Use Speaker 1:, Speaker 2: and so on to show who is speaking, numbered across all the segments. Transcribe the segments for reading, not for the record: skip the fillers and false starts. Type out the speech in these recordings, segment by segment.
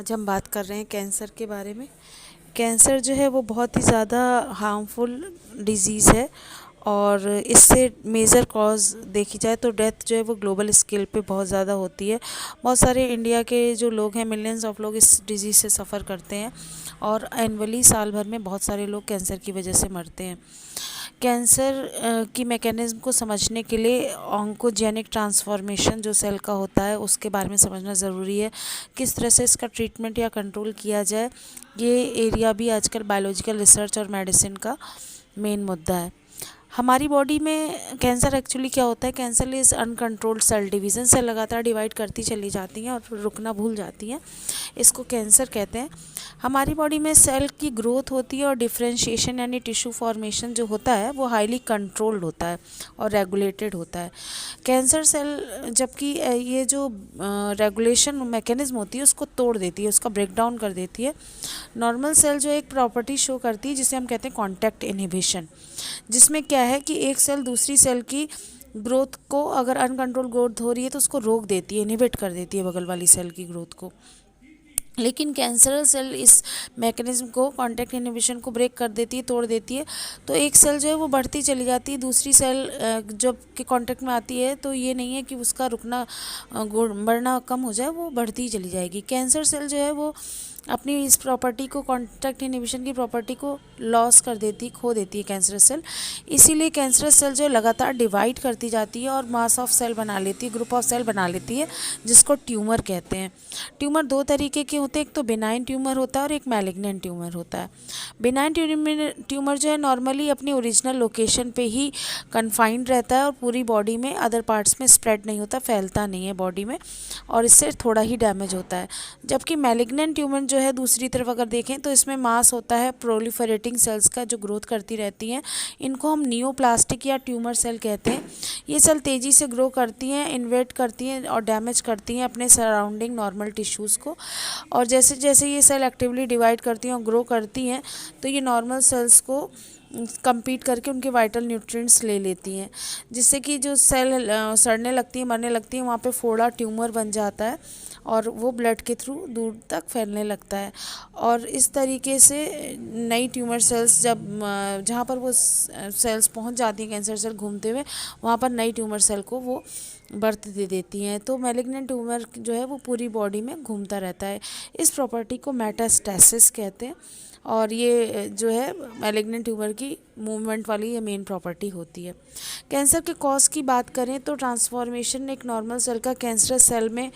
Speaker 1: आज हम बात कर रहे हैं कैंसर के बारे में। कैंसर जो है वो बहुत ही ज़्यादा हार्मफुल डिजीज़ है और इससे मेजर कॉज देखी जाए तो डेथ जो है वो ग्लोबल स्केल पे बहुत ज़्यादा होती है। बहुत सारे इंडिया के जो लोग हैं, मिलियंस ऑफ लोग इस डिजीज़ से सफ़र करते हैं और एनुअली साल भर में बहुत सारे लोग कैंसर की वजह से मरते हैं। कैंसर की मैकेनिज़्म को समझने के लिए ऑन्कोजेनिक ट्रांसफॉर्मेशन जो सेल का होता है उसके बारे में समझना ज़रूरी है। किस तरह से इसका ट्रीटमेंट या कंट्रोल किया जाए, ये एरिया भी आजकल बायोलॉजिकल रिसर्च और मेडिसिन का मेन मुद्दा है। हमारी बॉडी में कैंसर एक्चुअली क्या होता है? Cancer is uncontrolled cell division. Cell लगातार डिवाइड करती चली जाती हैं और फिर रुकना भूल जाती हैं, इसको कैंसर कहते हैं। हमारी बॉडी में सेल की ग्रोथ होती है और डिफरेंशिएशन यानी टिश्यू फॉर्मेशन जो होता है वो हाईली कंट्रोल्ड होता है और रेगुलेटेड होता है। कैंसर सेल जबकि ये जो रेगुलेशन मैकेनिज्म होती है उसको तोड़ देती है, उसका ब्रेक डाउन कर देती है। नॉर्मल सेल जो एक प्रॉपर्टी शो करती है जिसे हम कहते हैं कॉन्टैक्ट इनहिबिशन, जिसमें क्या है कि एक सेल दूसरी सेल की ग्रोथ को, अगर अनकंट्रोल ग्रोथ हो रही है तो उसको रोक देती है, इनहिबिट कर देती है बगल वाली सेल की ग्रोथ को। लेकिन कैंसरल सेल इस मैकेनिज्म को, कॉन्टैक्ट इनहिबिशन को ब्रेक कर देती है, तोड़ देती है। तो एक सेल जो है वो बढ़ती चली जाती है, दूसरी सेल जब के कॉन्टैक्ट में आती है तो ये नहीं है कि उसका रुकना बढ़ना कम हो जाए, वो बढ़ती ही चली जाएगी। कैंसर सेल जो है वो अपनी इस प्रॉपर्टी को, कॉन्टैक्ट इनहिबिशन की प्रॉपर्टी को लॉस कर देती, खो देती है कैंसरस सेल। इसीलिए कैंसरस सेल जो लगातार डिवाइड करती जाती है और मास ऑफ सेल बना लेती है, ग्रुप ऑफ सेल बना लेती है, जिसको ट्यूमर कहते हैं। ट्यूमर दो तरीके के होते हैं, एक तो बिनाइन ट्यूमर होता है और एक मैलिग्नेंट ट्यूमर होता है। बिनाइन ट्यूमर जो है नॉर्मली अपनी ओरिजिनल लोकेशन पे ही कन्फाइंड रहता है और पूरी बॉडी में, अदर पार्ट्स में स्प्रेड नहीं होता, फैलता नहीं है बॉडी में और इससे थोड़ा ही डैमेज होता है। जबकि मैलिग्नेंट ट्यूमर जो है दूसरी तरफ अगर देखें तो इसमें मास होता है प्रोलिफरेटिंग सेल्स का जो ग्रोथ करती रहती हैं। इनको हम नियोप्लास्टिक या ट्यूमर सेल कहते हैं। ये सेल तेज़ी से ग्रो करती हैं, इन्वेट करती हैं और डैमेज करती हैं अपने सराउंडिंग नॉर्मल टिश्यूज़ को। और जैसे जैसे ये सेल एक्टिवली डिवाइड करती हैं और ग्रो करती हैं तो ये नॉर्मल सेल्स को compete करके उनके वाइटल न्यूट्रिएंट्स ले लेती हैं, जिससे कि जो सेल सड़ने लगती है, मरने लगती है, वहाँ पे फोड़ा ट्यूमर बन जाता है और वो ब्लड के थ्रू दूर तक फैलने लगता है। और इस तरीके से नई ट्यूमर सेल्स जब जहाँ पर वो सेल्स पहुँच जाती हैं, कैंसर सेल घूमते हुए, वहाँ पर नई ट्यूमर सेल को वो बर्थ दे देती हैं। तो मैलिग्नेंट ट्यूमर जो है वो पूरी बॉडी में घूमता रहता है। इस प्रॉपर्टी को मेटास्टेसिस कहते हैं और ये जो है मैलिग्नेंट ट्यूमर की मूवमेंट वाली ये मेन प्रॉपर्टी होती है। कैंसर के कॉज की बात करें तो ट्रांसफॉर्मेशन एक नॉर्मल सेल का कैंसरस सेल में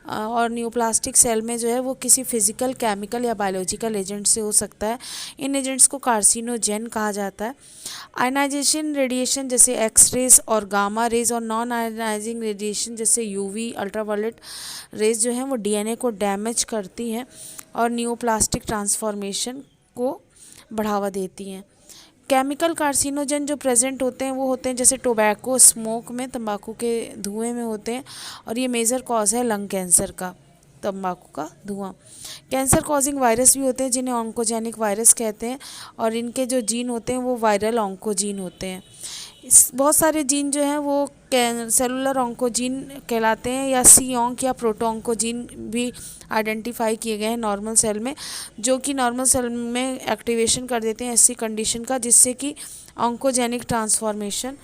Speaker 1: और न्यूप्लास्टिक सेल में जो है वो किसी फिजिकल, केमिकल या बायोलॉजिकल एजेंट से हो सकता है। इन एजेंट्स को कार्सिनोजेन कहा जाता है। आयनाइजेशन रेडिएशन जैसे एक्स-रेज और गामा रेज और नॉन आयनाइजिंग रेडिएशन जैसे यूवी, अल्ट्रावायलेट रेज जो हैं वो डीएनए को डैमेज करती हैं और न्यूप्लास्टिक ट्रांसफॉर्मेशन को बढ़ावा देती हैं। केमिकल कार्सिनोजन जो प्रेजेंट होते हैं वो होते हैं जैसे टोबैको स्मोक में, तंबाकू के धुएं में होते हैं और ये मेजर कॉज है लंग कैंसर का, तंबाकू का धुआं। कैंसर कॉजिंग वायरस भी होते हैं जिन्हें ऑन्कोजेनिक वायरस कहते हैं और इनके जो जीन होते हैं वो वायरल ऑन्कोजीन होते हैं। बहुत सारे जीन जो हैं वो सेलुलर ऑन्कोजीन कहलाते हैं या सी ऑन्क या प्रोटो ऑन्कोजीन भी आइडेंटिफाई किए गए हैं नॉर्मल सेल में, जो कि नॉर्मल सेल में एक्टिवेशन कर देते हैं ऐसी कंडीशन का जिससे कि ऑन्कोजेनिक ट्रांसफॉर्मेशन।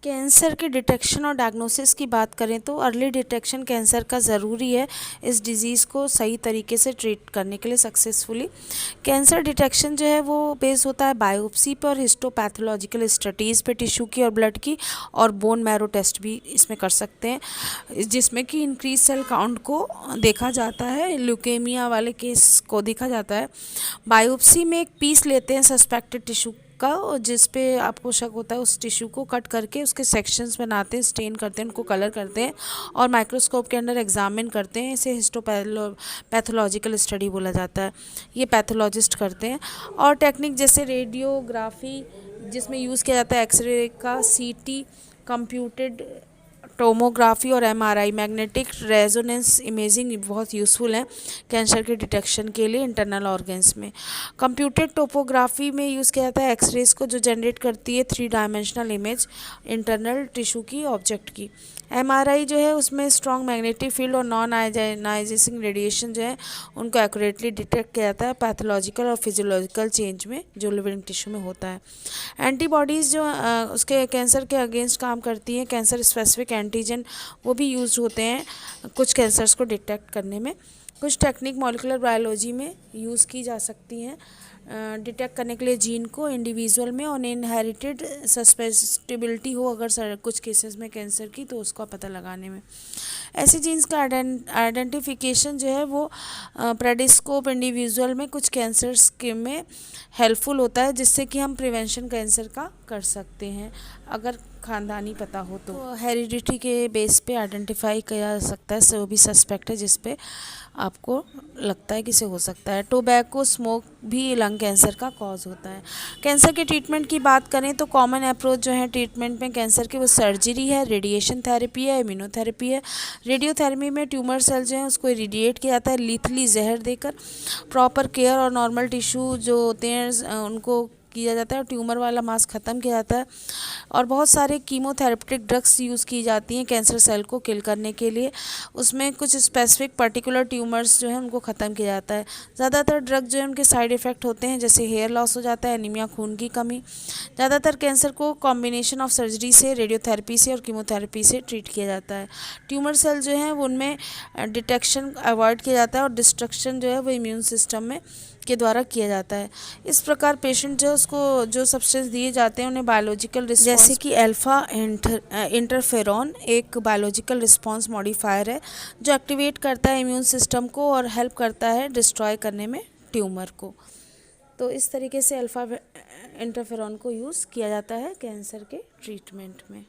Speaker 1: कैंसर के डिटेक्शन और डायग्नोसिस की बात करें तो अर्ली डिटेक्शन कैंसर का ज़रूरी है इस डिज़ीज़ को सही तरीके से ट्रीट करने के लिए सक्सेसफुली। कैंसर डिटेक्शन जो है वो बेस होता है बायोप्सी पर और हिस्टोपैथोलॉजिकल स्टडीज़ पे, टिश्यू की और ब्लड की, और बोन मैरो टेस्ट भी इसमें कर सकते हैं जिसमें कि इंक्रीज सेल काउंट को देखा जाता है, ल्यूकेमिया वाले केस को देखा जाता है। बायोप्सी में एक पीस लेते हैं सस्पेक्टेड टिश्यू का और जिस पे आपको शक होता है उस टिश्यू को कट करके उसके सेक्शंस बनाते हैं, स्टेन करते हैं, उनको कलर करते हैं और माइक्रोस्कोप के अंदर एग्जामिन करते हैं। इसे हिस्टोपैथोलॉजिकल स्टडी बोला जाता है, ये पैथोलॉजिस्ट करते हैं। और टेक्निक जैसे रेडियोग्राफी जिसमें यूज़ किया जाता है एक्सरे का, सीटी, कंप्यूटेड टोमोग्राफी और एमआरआई मैग्नेटिक रेजोनेंस इमेजिंग बहुत यूज़फुल है कैंसर के डिटेक्शन के लिए इंटरनल ऑर्गन्स में। कंप्यूटेड टोपोग्राफी में यूज़ किया जाता है एक्सरेज को, जो जनरेट करती है 3 डायमेंशनल इमेज इंटरनल टिश्यू की, ऑब्जेक्ट की। एमआरआई जो है उसमें स्ट्रॉन्ग मैग्नेटिक फील्ड और नॉन आयोनाइजिंग रेडिएशन जो है उनको एक्यूरेटली डिटेक्ट किया जाता है पैथोलॉजिकल और फिजियोलॉजिकल चेंज में जो लिविंग टिश्यू में होता है। एंटीबॉडीज़ जो उसके कैंसर के अगेंस्ट काम करती हैं, कैंसर स्पेसिफिक एंटीजन वो भी यूज होते हैं कुछ कैंसर्स को डिटेक्ट करने में। कुछ टेक्निक मॉलिक्यूलर बायोलॉजी में यूज़ की जा सकती हैं डिटेक्ट करने के लिए जीन को इंडिविजुअल में, और इनहेरिटेड सस्पेसिबिलिटी हो अगर कुछ केसेस में कैंसर की, तो उसका पता लगाने में। ऐसे जीन्स का आइडेंटिफिकेशन जो है वो प्रेडिस्कोप इंडिविजुअल में कुछ कैंसर्स के में हेल्पफुल होता है, जिससे कि हम प्रिवेंशन कैंसर का कर सकते हैं अगर ख़ानदानी पता हो तो हेरिडिटी के बेस पे आइडेंटिफाई किया जा सकता है, सो भी सस्पेक्ट है जिस पे आपको लगता है कि इसे हो सकता है। टोबैको स्मोक भी लंग कैंसर का कॉज होता है। कैंसर के ट्रीटमेंट की बात करें तो कॉमन अप्रोच जो है ट्रीटमेंट में कैंसर की वो सर्जरी है, रेडिएशन थेरेपी है, इम्यूनोथेरेपी है। रेडियोथेरेपी में ट्यूमर सेल जो है उसको इरिडिएट किया जाता है लीथली जहर देकर। प्रॉपर केयर और नॉर्मल टिश्यू जो होते हैं उनको किया जाता है और ट्यूमर वाला मास ख़त्म किया जाता है। और बहुत सारे कीमोथेरेपेटिक ड्रग्स यूज़ की जाती हैं कैंसर सेल को किल करने के लिए। उसमें कुछ स्पेसिफिक पर्टिकुलर ट्यूमर्स जो हैं उनको ख़त्म किया जाता है। ज़्यादातर ड्रग जो है उनके साइड इफ़ेक्ट होते हैं, जैसे हेयर लॉस हो जाता है, एनीमिया, खून की कमी। ज़्यादातर कैंसर को कॉम्बिनेशन ऑफ सर्जरी से, रेडियोथेरेपी से और कीमोथेरेपी से ट्रीट किया जाता है। ट्यूमर सेल जो हैं उनमें डिटेक्शन अवॉइड किया जाता है और डिस्ट्रक्शन जो है वो इम्यून सिस्टम में के द्वारा किया जाता है। इस प्रकार पेशेंट जो उसको जो सब्सटेंस दिए जाते हैं उन्हें बायोलॉजिकल रिस्पॉन्स, जैसे कि अल्फा इंटरफेरॉन एक बायोलॉजिकल रिस्पॉन्स मॉडिफायर है जो एक्टिवेट करता है इम्यून सिस्टम को और हेल्प करता है डिस्ट्रॉय करने में ट्यूमर को। तो इस तरीके से अल्फा इंटरफेरॉन को यूज़ किया जाता है कैंसर के ट्रीटमेंट में।